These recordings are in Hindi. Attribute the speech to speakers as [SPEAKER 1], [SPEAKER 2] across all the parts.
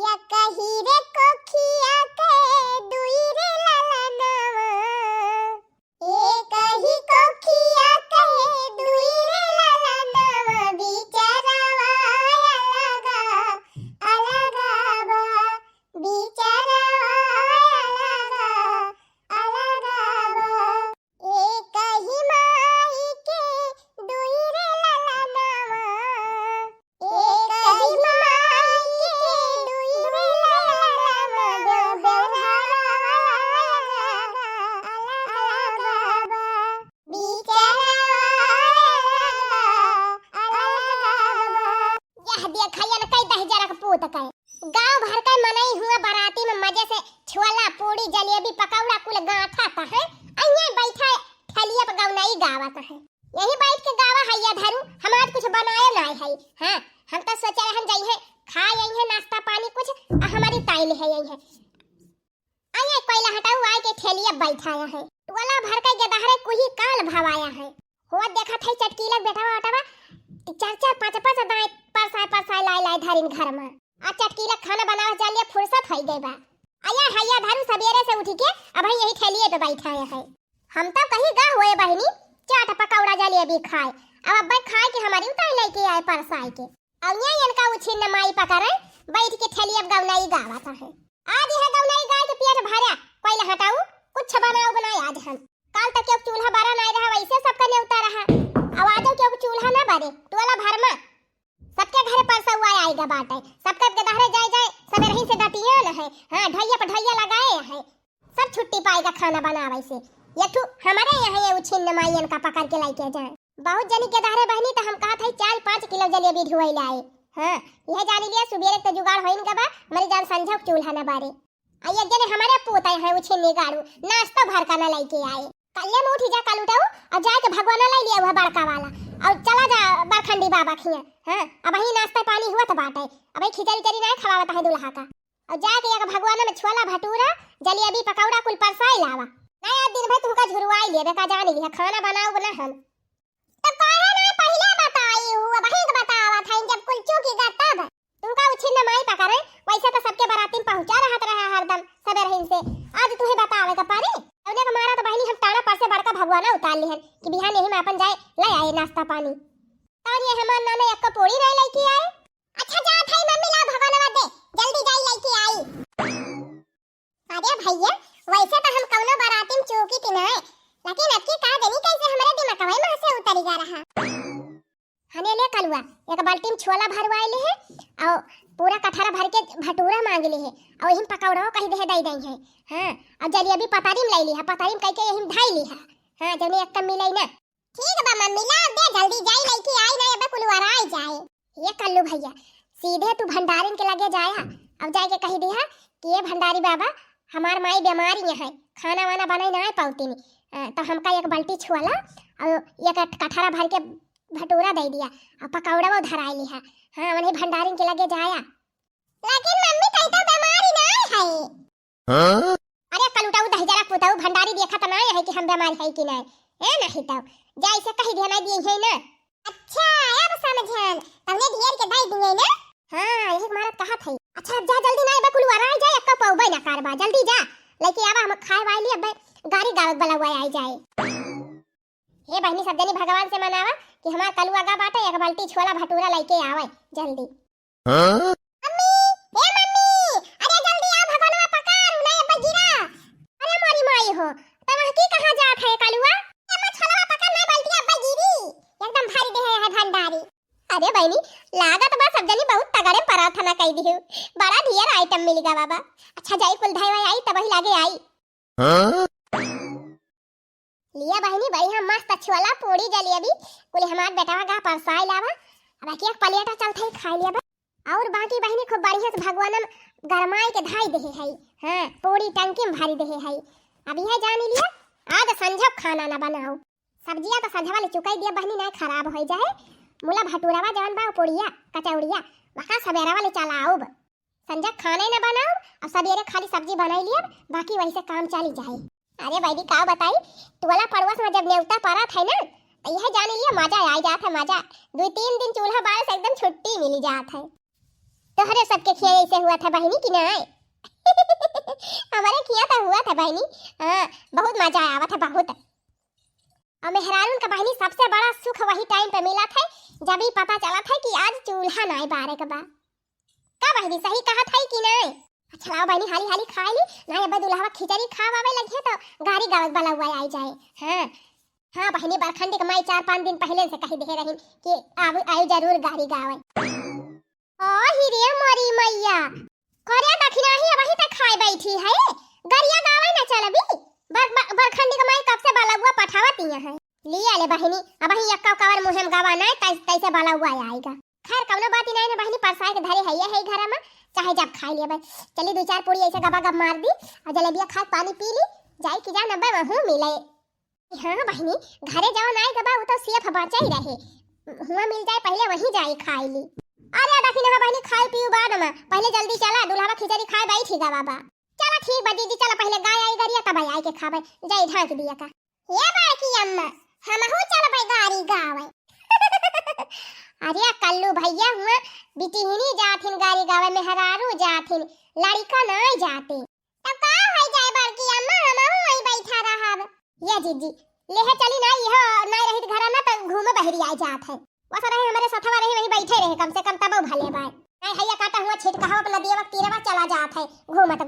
[SPEAKER 1] या कही रे कोखिया के दुई रे ललनवा एक ही कोखिया के दुई रे ललनवा बिचारावा अलगा अलगा बा बिचारावा अलगा अलगा बा एक ही माई के दुई रे ललनवा एक ही माई के दुई रे ललनवा बेवहारा अलगा बा यह देख खैया न कई दहजरा का पूत कई गांव भर का मनई हुआ बाराती में मजे से छोला पूड़ी जलेबी पकौड़ा कुल गाथा ता है अइए बैठा थलिया पे गौनाई गावत है यही बैठ के गावा हैया धरू हम आज कुछ बनाए नहीं है हां हम तो सोचे हम जाई है खाए आई है नाश्ता पानी कुछ हमारी ताई है यही है आइए कोयला हटाऊ आए के थलिया बैठाया है टोला भर का गदहरे कुही काल भवाया है हो देखा थे चटकीला बेटावा ओटावा चार चार पांच पांच दाई परसाई लाई लाई धरिन घर में आ चटकीला खाना बनावे चलिए फुर्सत हो गई बा आया हैया धरू सवेरे से उठ के अब यही थैलिए पे बैठाया है हम तो कहीं गा हुए बहनी चाट पकौड़ा जलेबी खाए अब अब्बा खाए के हमारी उतार लेके आए परसाई के अब ये इनका उछिन माई पकड़े बैठ के थैलिए पे गौनाई गावता है आज यह गौनाई गाय के पेट भरा कोयला हटाऊ कुछ बनाओ बनाए आज हम काल तक एक चूल्हा बरा नहीं रहा वैसे सबका न्योता रहा आवाजों के चूल्हा ना बरे टोला भर में सबके घरे परसौआ आएगा बाटे सबके गदहरे जाए सवेरे ही से डटिया न है हां ढैया पे ढैया लगाए है सब छुट्टी पाएगा खाना बनावे से ये तू हमारे यहाँ ये उछिन माईन का पकड़ के लेके जाए बहुत जनी के दहरे बहनी तो हम कहा था 4-5 किलो जलेबी ढुई लाए हां यह जानी लिया सुबेरे तो जुगाड़ होइन का बा मरी जान संझा चूल्हा ना बारे आइए जने हमारे पोता है उछिन निगाड़ू नाश्ता भर का ना लेके आए कल्ले में उठी जा कल उठाऊ और जाके भगवाना ले लिया हुआ बड़का वाला और चला जा बाखंडी बाबा खिया हां अब ही नाश्ता पानी हुआ तो बाटे अब ही खिचड़ी चरी नहीं खवावत है दुल्हा का और जाके एक भगवाना में छोला भटूरा जलेबी पकौड़ा कुल परसाई लावा नया दिन भर तुमका झुरवाई लेबे का जाने लिया खाना बनाओ बना हम तो काहे ना पहले बताई हुआ वही तो बतावा था जब कुल चूकी गा तब तुमका उछिन माई पकड़े वैसे तो सबके बाराती में पहुंचा रहा हरदम सवेरे ही से आज तुम्हें बतावे का पारी तौने का मारा तो बहनी हम टाड़ा पर से बड़का भगवाना उतार लिहन कि बिहान यही में अपन जाए ले आए नाश्ता पानी और ये हमार नाने एक पोड़ी नहीं लेके आए अच्छा जा थाई मम्मी ला भगवानवा दे जल्दी जाई लेके आई अरे भैया वैसे तो हम कौनो बाराती में चौकी थी ना लेकिन अब की का देनी कैसे हमारे दिमाग में वहां से उतरी जा रहा हने ले कलुआ एक बाल्टी में छोला भरवाए ले है और पूरा कठरा भर के भटूरा मांग ले है और यही पकौड़ा कहीं दे दई है हां और जलेबी पतारी में ले ली है पतारी में कह के यही ढाई ली है हां जने एक कम मिलाई ना ठीक बा मम्मी ला दे जल्दी जाई लेके आई ना अब कुलवारा आई जाए ये कल्लू भैया सीधे तू भंडारिन के लगे जाया अब जाके कह दिया कि ये भंडारी बाबा हमार माई बीमारी है खाना वाना बनाई ना पाउती नहीं तो हमका एक बाल्टी छोला और एक कठरा भर के भटूरा दे दिया और पकौड़ा वो धराई लिया हां उन्हें भंडारिन के लगे जाया लेकिन मम्मी कहीं तो बीमारी ना है हां अरे कल उठाऊ दहजरा पुताऊ भंडारी देखा तो ना है कि हम बीमार है कि नहीं है नहीं तो जैसे कहीं देना दिए है ना अच्छा अब समझन तुमने ढेर के दई दिए ना हां यही हमारा कहा था अच्छा जा जल्दी ना बकुल वरा जाए एक पौबे ना करबा जल्दी जा लेके आवा हम खाए वाली अब गाड़ी गावत वाला हुआ आई जाए हे बहनी सब जनी भगवान से मनावा कि हमार कलुआ गा बाटा एक बाल्टी छोला भटूरा लेके आवे जल्दी हां मम्मी हे मम्मी अरे जल्दी आ भगवानवा पकार नहीं अब गिरा अरे मोरी माई हो तुम की कहां जात है कलुआ हम छोला पकार नहीं बाल्टी अब गिरी एकदम भारी दे है भंडारी अरे बहनी लागत बा सब जनी बहुत तगड़े पराठा ना कह दियो बड़ा ढेर आइटम मिलेगा बाबा अच्छा जाई कुल धाई आई तब ही लागे आई हां लिया बहनी बढ़िया मस्त छोला पूड़ी जलेबी कुल हमार बेटावा गा परसाई लावा अब एक प्लेटा चलते ही खा लिया बा और बाकी बहनी खूब बढ़िया से भगवान गरमाई के धाई दे है हां पूड़ी टंकी में भरी दे है अब यह जान लिया आज संझा खाना ना बनाओ सब्जियां तो संझा वाले चुकाई दिया बहनी नहीं खराब हो जाए मुला भटूरावा जवन बा पोड़िया कचौड़िया वका सवेरा वाले चलाओ संझा खाने ना बनाओ और सवेरे खाली सब्जी बनाई लिया बाकी वही से काम चली जाए अरे भाई का बताई टोला पड़ोस में जब नेवता पड़ा था ना तो यह जाने लिया मजा आ जाता है मजा 2-3 दिन चूल्हा बाल से एकदम छुट्टी मिली जात है तोहरे सबके खिया ऐसे हुआ था बहनी कि नहीं? हमारे खिया तो हुआ था बहनी। हाँ, बहुत मजा आया था बहुत। और मेहरारून का बहनी सबसे बड़ा सुख वही टाइम पे मिला था जब ही पता चला था कि आज चूल्हा नहीं बारे का बा। का बहनी सही कहा था कि नहीं? अच्छा लाओ बहनी हाली हाली खा ली ना, अब दुल्हा खिचड़ी खावावे लगे तो गाड़ी गावत वाला हुआ आई जाए। हाँ हाँ बहनी बरखंडी के माई 4-5 दिन पहले से कही दे रही कि अब आई जरूर गाड़ी गावे। ओ हिरे मोरी मैया करे दखिना ही वही तक खाए बैठी है, गरिया गावे ना चलबी। बरखंडी के माई कब से बाला हुआ पठावती है। लिया ले बहनी अब ही यक्का कवर मुहिम गावा ना तैसे बाला हुआ आएगा। खैर कवनो बात नहीं ना बहनी, परसाए के धरे है घर में चाहे जब खा लिया भाई। चली 2-4 पूरी ऐसे गबा गब मार दी और जलेबिया खा पानी पी ली जाई कि जा नब्बे वहू मिले। हाँ बहनी घरे जाओ ना गबा वो तो सिर्फ बचा ही रहे, हुआ मिल जाए पहले वहीं जाई खाई ली। अरे देखी ना बहनी खाई पीऊ बाद में पहले जल्दी चला दुल्हा खिचड़ी खाए बैठी गा बाबा। चला ठीक बा दीदी चला पहले गाय आई गरिया तब आई के खावे जाई ढाक दिया का। ये बाकी अम्मा हमहू चल भाई गाड़ी गावे। अरे कल्लू भैया हुआ बिटिहनी जाथिन गाड़ी गावे मेहरारू जाथिन लड़का नहीं जाते तब का है जाए बाकी अम्मा हमहू वहीं बैठा रहब। ये जीजी लेहे चली ना यह नहीं रही घर में तो घूमे बहरी आ जात है बस रहे हमारे साथवा रही वहीं बैठे रहे कम से कम तब भले बाय नहीं हैया काटा हुआ छिटका हो नदिया वक्त तीरवा चला जात है घूमत।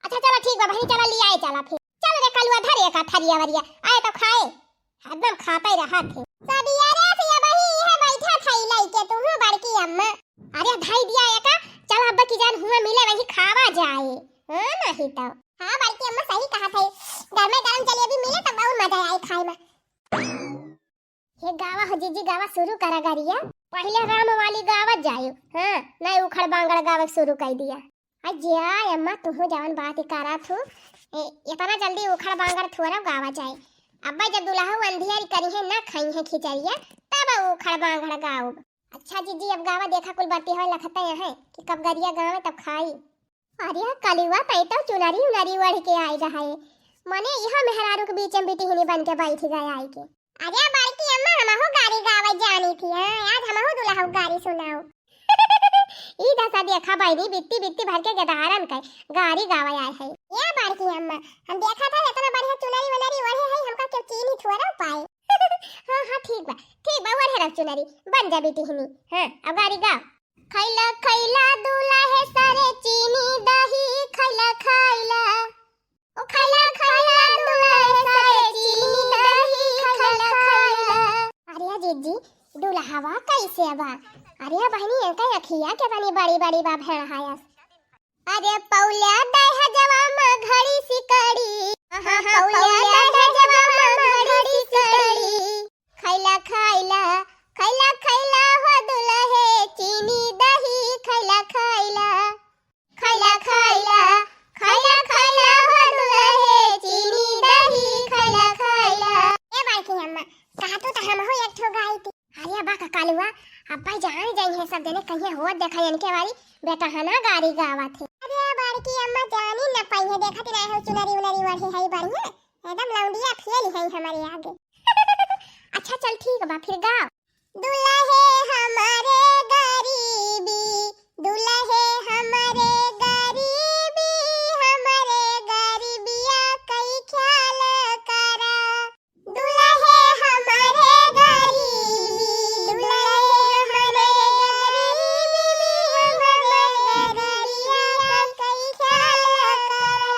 [SPEAKER 1] अच्छा चलो ठीक बा बहनी चला लिया चला फिर चल रे कलुआ धरे का थरिया वरिया आए तो खाए एकदम खाता ही रहा थे सदिया रे सिया बही है बैठा थई लइके तुम बड़की अम्मा। अरे धाई दिया का चल अब्बा की जान हुआ मिले वही खावा जाए। हां नहीं तो हां बड़की अम्मा सही कहा था, घर में गरम जलेबी मिले तो बहुत मजा आए खाए में। ये गावा हो जीजी गावा शुरू करा गरिया पहले राम वाली गावा जायो। हां नहीं उखड़ बांगड़ गावा शुरू कर दिया। अज्जा अम्मा तू जवन बात करा थू इतना जल्दी उखड़ बांगड़ थोड़ा गावा जाए। अब्बा जब दुल्हा अंधियारी करी है ना खाई है खिचड़िया तब उखड़ बांगड़ गाओ। अच्छा जीजी अब गावा देखा कुल बाती है लखता है कि कब गरिया गावे तब खाई। अरे कलुआ तई तो चुनरी उनरी ओढ़ के आई रहा है मने यह मेहरारू के बीच में बिटिहनी बन के बैठी गई आई के। अरे बड़की अम्मा हमहू गाड़ी गावे जानी थी। हां आज हमहू दुल्हा गाड़ी सुनाओ। ई दशा देखा बैनी बित्ती भर के गदारन के गाड़ी गावे आए है। ये बड़की अम्मा हम देखा था इतना बढ़िया चुनरी वनरी ओढ़े है हमका क्यों चीनी थोड़ा पाए। हां ठीक बा ओढ़े रख चुनरी बन जा बिटिहनी। हां अब गाड़ी गाओ। खैला दूल्हा है सारे चीनी दही खैला ओ खैला दूल्हा है सारे चीनी दही खैला। अरे जीजी दुल्हावा कैसे बा? अरे बहनी एका अखिया के तनी बड़ी बा भेड़ हाया। अरे पौल्या दह जवा में घड़ी सिकड़ी पौल्या दह जवा में घड़ी सिकड़ी खैला हो दुल्हे चीनी दही खैला हो दुल्हे चीनी दही खैला। ए बाकी अम्मा कहा तो हमहू एक ठो गाई थी। अरे बा कलुआ अब्बा जान जाई है सब जने कहीं हो देखा इनके वाली बेटा हना गाड़ी गावा थे। अरे बड़की अम्मा जानी न पाई है देखत नहीं है चुनरी उनरी वाली है बढ़िया एकदम लौंडिया फेल है हमारे आगे। अच्छा चल ठीक बा फिर गाओ। दुल्हे हमारे गरीबी दुल्हे हमारे गरीबिया कई ख्याल करा। दुल्हे हमारे गरीबी दुल्हे हमारे गरीबिया कई ख्याल करा।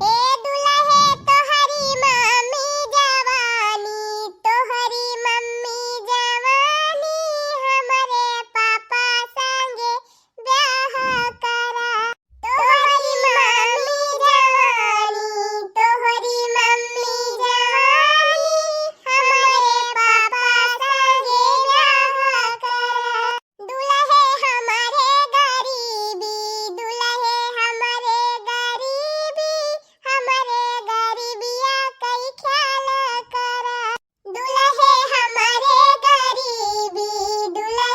[SPEAKER 1] ए दुल्हे तोहरी मम्मी जवानी हमारे पापा संगे ब्याह करा। तोहरी मम्मी जवानी हमारे पापा संगे ब्याह करा। दुल्हे हमारे गरीबी दुल्हे हमारे गरीबिया कई ख्याल करा। दुल्हे हमारे गरीबी दुल्हे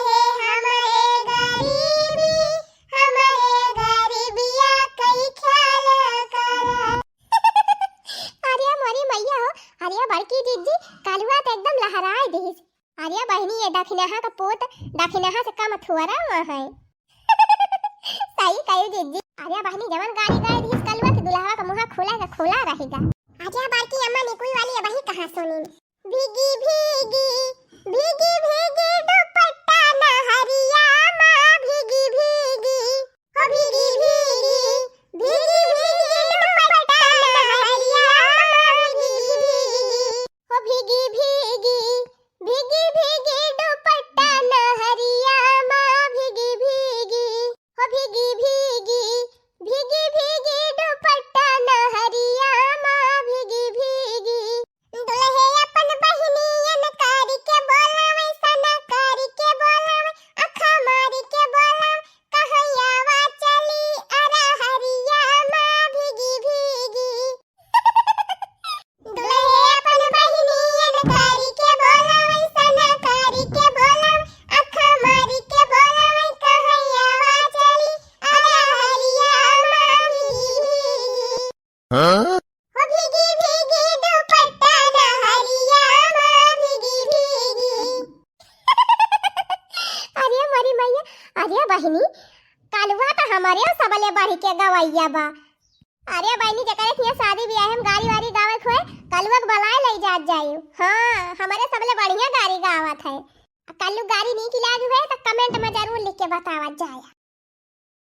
[SPEAKER 1] हमारे गरीबिया कई ख्याल करा। अरे मोरी मैया हो अरे बड़की जीजी कलुआ तो एकदम लहराए देस। अरे बहनी ये दखिनहा का पोत दखिनहा से कम थोड़ा हुआ है। अरे बहनी जवन गाड़ी गाए दिस कलवा के दुल्हा का मुंह खोला रहेगा। आजा बाकी अम्मा निकुल वाली अब ही कहां सुनी। भीगी भीगी भीगी भीगी दुपट्टा नहरिया मां भीगी भीगी हो भीगी भीगी भीगी भीगी दुपट्टा नहरिया मां भीगी भीगी हो भीगी भीगी भीगी भीगी दुपट्टा नहरिया मां भीगी भीगी हो भीगी भीगी भीगी भीगी दुपट्टा नहरिया मां भीगी भीगी दुल्हे अपन बहिनियन कारी के बोलावे सना कारी के बोलावे अखा मारी के बोलावे कहैयावा चली अरा हरिया मां भीगी भीगी दुल्हे अपन बहिनियन कारी के बोलावे सना कारी के बोलावे अखा मारी के बोलावे कहैयावा चली अरा हरिया मां भीगी भीगी
[SPEAKER 2] Huh?
[SPEAKER 1] हो भीगी भीगी दुपट्टा नहरिया मां भीगी भीगी अरे मरी मैया अरे बहिनी कालवा तो हमारे सबले बढ़ के गवैया बा। अरे बहिनी जकरे के शादी ब्याह हम गाड़ी वाड़ी गावत होए कलवा के बलाए ले जात जाई। हां हमारे सबले बढ़िया गाड़ी गावत है। कल्लू गाड़ी नहीं खिला हुए तो कमेंट में जरूर लिख के बतावत जाए।